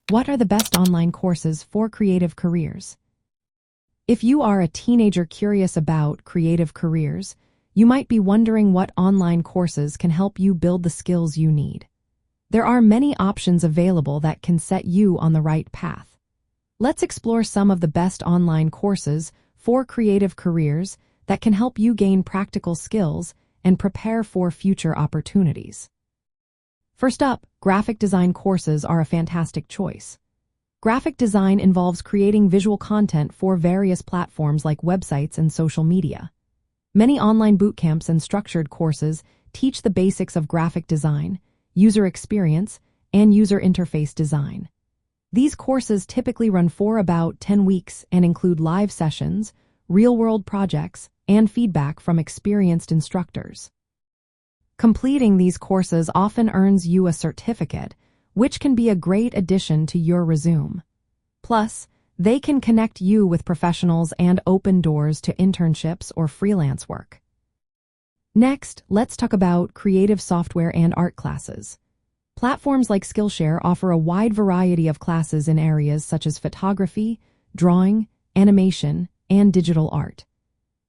What are the best online courses for creative careers? If you are a teenager curious about creative careers, you might be wondering what online courses can help you build the skills you need. There are many options available that can set you on the right path. Let's explore some of the best online courses for creative careers that can help you gain practical skills and prepare for future opportunities. First up, graphic design courses are a fantastic choice. Graphic design involves creating visual content for various platforms like websites and social media. Many online bootcamps and structured courses teach the basics of graphic design, user experience, and user interface design. These courses typically run for about 10 weeks and include live sessions, real-world projects, and feedback from experienced instructors. Completing these courses often earns you a certificate, which can be a great addition to your resume. Plus, they can connect you with professionals and open doors to internships or freelance work. Next, let's talk about creative software and art classes. Platforms like Skillshare offer a wide variety of classes in areas such as photography, drawing, animation, and digital art.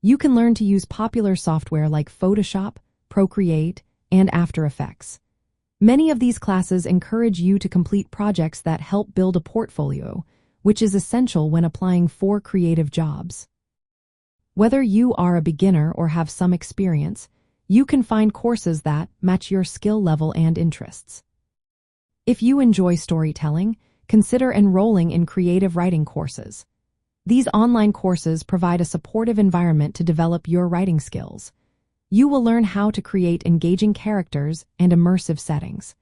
You can learn to use popular software like Photoshop, Procreate, and After Effects. Many of these classes encourage you to complete projects that help build a portfolio, which is essential when applying for creative jobs. Whether you are a beginner or have some experience, you can find courses that match your skill level and interests. If you enjoy storytelling, consider enrolling in creative writing courses. These online courses provide a supportive environment to develop your writing skills. You will learn how to create engaging characters and immersive settings.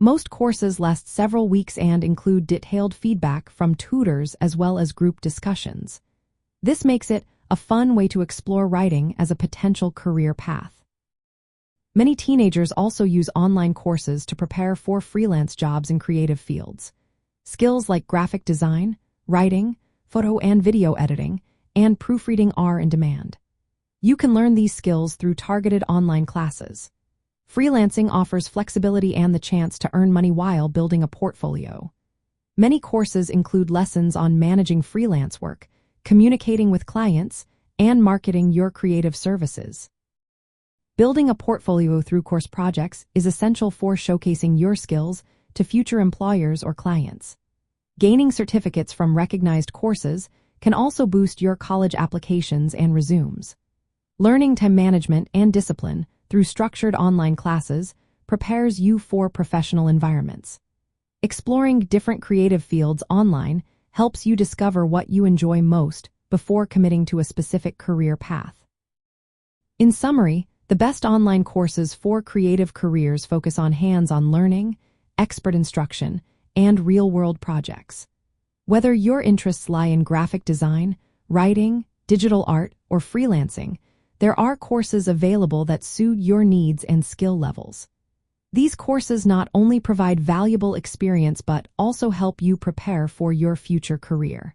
Most courses last several weeks and include detailed feedback from tutors as well as group discussions. This makes it a fun way to explore writing as a potential career path. Many teenagers also use online courses to prepare for freelance jobs in creative fields. Skills like graphic design, writing, photo and video editing, and proofreading are in demand. You can learn these skills through targeted online classes. Freelancing offers flexibility and the chance to earn money while building a portfolio. Many courses include lessons on managing freelance work, communicating with clients, and marketing your creative services. Building a portfolio through course projects is essential for showcasing your skills to future employers or clients. Gaining certificates from recognized courses can also boost your college applications and resumes. Learning time management and discipline through structured online classes prepares you for professional environments. Exploring different creative fields online helps you discover what you enjoy most before committing to a specific career path. In summary, the best online courses for creative careers focus on hands-on learning, expert instruction, and real-world projects. Whether your interests lie in graphic design, writing, digital art, or freelancing, there are courses available that suit your needs and skill levels. These courses not only provide valuable experience but also help you prepare for your future career.